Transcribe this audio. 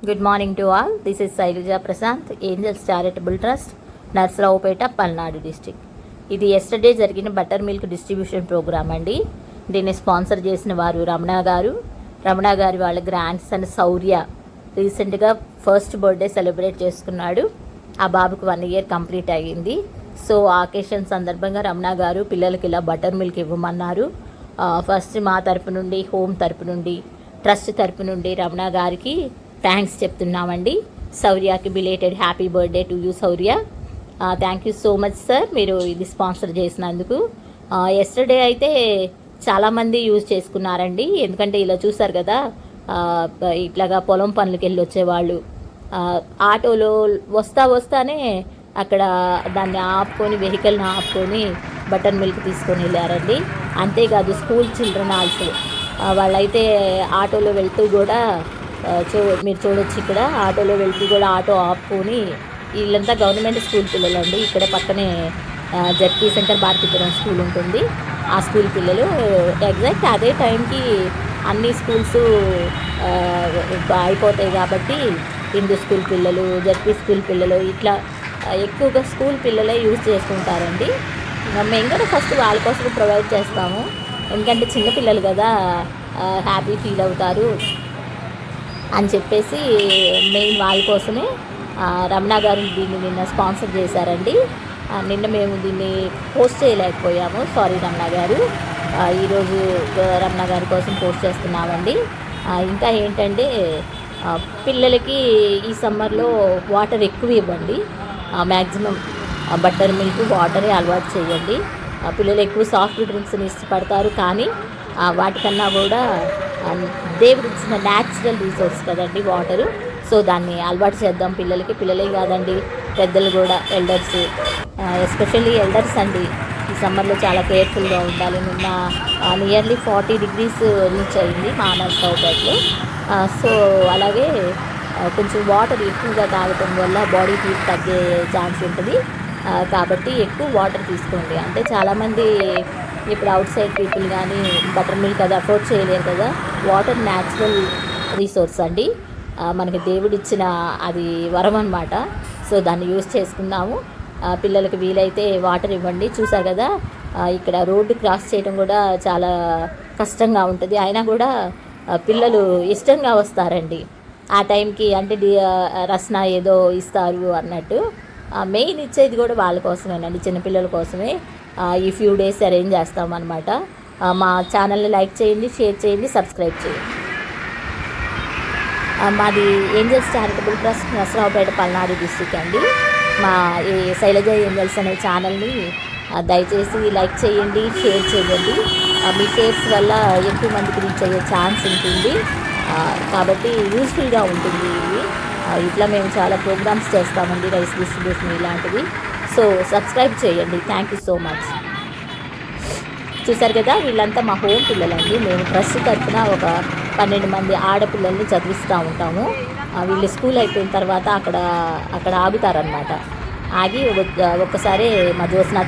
Good morning to all. This is Sailuja Prasanth, Angels Charitable Trust, Narsaraopeta, Palnadu district. ఇది yesterday జరిగిన butter milk distribution programme అండి. దీన్ని sponsor చేసిన వారు రమణ గారు వాళ్ళ గ్రాండ్ సన్ శౌర్య రీసెంట్గా ఫస్ట్ బర్త్డే సెలబ్రేట్ చేసుకున్నాడు. ఆ బాబుకు 1 year కంప్లీట్ అయ్యింది. సో ఆ అకేషన్ సందర్భంగా రమణ గారు పిల్లలకి ఇలా బటర్ మిల్క్ ఇవ్వమన్నారు. ఫస్ట్ మా తరపు నుండి, హోమ్ తరపు నుండి, ట్రస్ట్ తరపు నుండి రమణ గారికి థ్యాంక్స్ చెప్తున్నామండి. శౌర్యకి belated happy birthday to you Shaurya. Thank you so much sir, మీరు ఇది స్పాన్సర్ చేసినందుకు. ఎస్టర్డే అయితే చాలామంది యూజ్ చేసుకున్నారండి. ఎందుకంటే ఇలా చూసారు కదా, ఇట్లాగా పొలం పనులకి వెళ్ళి వచ్చేవాళ్ళు ఆటోలో వస్తానే అక్కడ దాన్ని ఆపుకొని, వెహికల్ని ఆపుకొని బటర్ మిల్క్ తీసుకొని వెళ్ళారండి. అంతేకాదు స్కూల్ చిల్డ్రన్ ఆల్సో వాళ్ళైతే ఆటోలో వెళ్తూ కూడా మీరు చూడొచ్చు, ఇక్కడ ఆటోలో వెళ్తూ కూడా ఆటో ఆపుకొని, వీళ్ళంతా గవర్నమెంట్ స్కూల్ పిల్లలండి. ఇక్కడ పక్కనే జడ్పీ శంకర్ భారతీపురం స్కూల్ ఉంటుంది. ఆ స్కూల్ పిల్లలు ఎగ్జాక్ట్ అదే టైంకి అన్ని స్కూల్స్ అయిపోతాయి కాబట్టి హిందూ స్కూల్ పిల్లలు, జడ్పీ స్కూల్ పిల్లలు ఇట్లా ఎక్కువగా స్కూల్ పిల్లలే యూజ్ చేసుకుంటారండి. మేము కూడా ఫస్ట్ వాళ్ళ కోసం ప్రొవైడ్ చేస్తాము, ఎందుకంటే చిన్నపిల్లలు కదా, హ్యాపీ ఫీల్ అవుతారు అని చెప్పేసి మెయిన్ వాళ్ళ కోసమే రమణ గారు దీన్ని నిన్న స్పాన్సర్ చేశారండి. నిన్న మేము దీన్ని పోస్ట్ చేయలేకపోయాము, సారీ రమణ గారు. ఈరోజు రమణ గారి కోసం పోస్ట్ చేస్తున్నామండి. ఇంకా ఏంటంటే పిల్లలకి ఈ సమ్మర్లో వాటర్ ఎక్కువ ఇవ్వండి. మ్యాక్సిమం బటర్ మిల్క్, వాటరే అలవాటు చేయండి. పిల్లలు ఎక్కువ సాఫ్ట్ డ్రింక్స్ని ఇష్టపడతారు, కానీ వాటికన్నా కూడా దేవుడు ఇచ్చిన న్యాచురల్ రిసోర్స్ కదండి వాటరు. సో దాన్ని అలవాటు చేద్దాం పిల్లలకి. పిల్లలే కాదండి, పెద్దలు కూడా, ఎల్డర్స్, ఎస్పెషల్లీ ఎల్డర్స్ అండి ఈ సమ్మర్లో చాలా కేర్ఫుల్గా ఉండాలి. నిన్న నియర్లీ 40 degrees రీచ్ అయింది మా నర్సరావుపేటలో. సో అలాగే కొంచెం వాటర్ ఎక్కువగా తాగటం వల్ల బాడీ హీట్ తగ్గే ఛాన్స్ ఉంటుంది. కాబట్టి ఎక్కువ వాటర్ తీసుకోండి. అంటే చాలామంది ఇప్పుడు అవుట్ సైడ్ పీపుల్ కానీ బటర్ మిల్క్ అది అఫోర్డ్ చేయలేరు కదా. వాటర్ న్యాచురల్ రిసోర్స్ అండి, మనకి దేవుడిచ్చిన అది వరం అన్నమాట. సో దాన్ని యూజ్ చేసుకుందాము. పిల్లలకి వీలైతే వాటర్ ఇవ్వండి. చూసారు కదా, ఇక్కడ రోడ్డు క్రాస్ చేయడం కూడా చాలా కష్టంగా ఉంటుంది, అయినా కూడా పిల్లలు ఇష్టంగా వస్తారండి ఆ టైంకి. అంటే రస్నా ఏదో ఇస్తారు అన్నట్టు. మెయిన్ ఇచ్చేది కూడా వాళ్ళ కోసమేనండి, చిన్నపిల్లల కోసమే. ఈ ఫ్యూ డేస్ అరేంజ్ చేస్తామన్నమాట. మా ఛానల్ని లైక్ చేయండి, షేర్ చేయండి, సబ్స్క్రైబ్ చేయండి. మాది angels charitable trust, Narasaraopet, Palnadu district అండి. మా ఈ శైలజ ఏంజల్స్ అనే ఛానల్ని దయచేసి లైక్ చేయండి, షేర్ చేయండి. మీ షేర్స్ వల్ల ఎక్కువ మందికి రీచ్ అయ్యే ఛాన్స్ ఉంటుంది, కాబట్టి యూస్ఫుల్గా ఉంటుంది. ఇట్లా మేము చాలా ప్రోగ్రామ్స్ చేస్తామండి, రైస్ డిస్ట్రిబ్యూషన్ ఇలాంటివి. సో సబ్స్క్రైబ్ చేయండి. Thank you so much. చూసారు కదా, వీళ్ళంతా మా హోమ్ పిల్లలండి. మేము ట్రస్ట్ తరఫున ఒక 12 మంది ఆడపిల్లల్ని చదివిస్తూ ఉంటాము. వీళ్ళు స్కూల్ అయిపోయిన తర్వాత అక్కడ ఆగుతారనమాట. ఆగి ఒక్కసారి మా జ్యోత్స్నాతో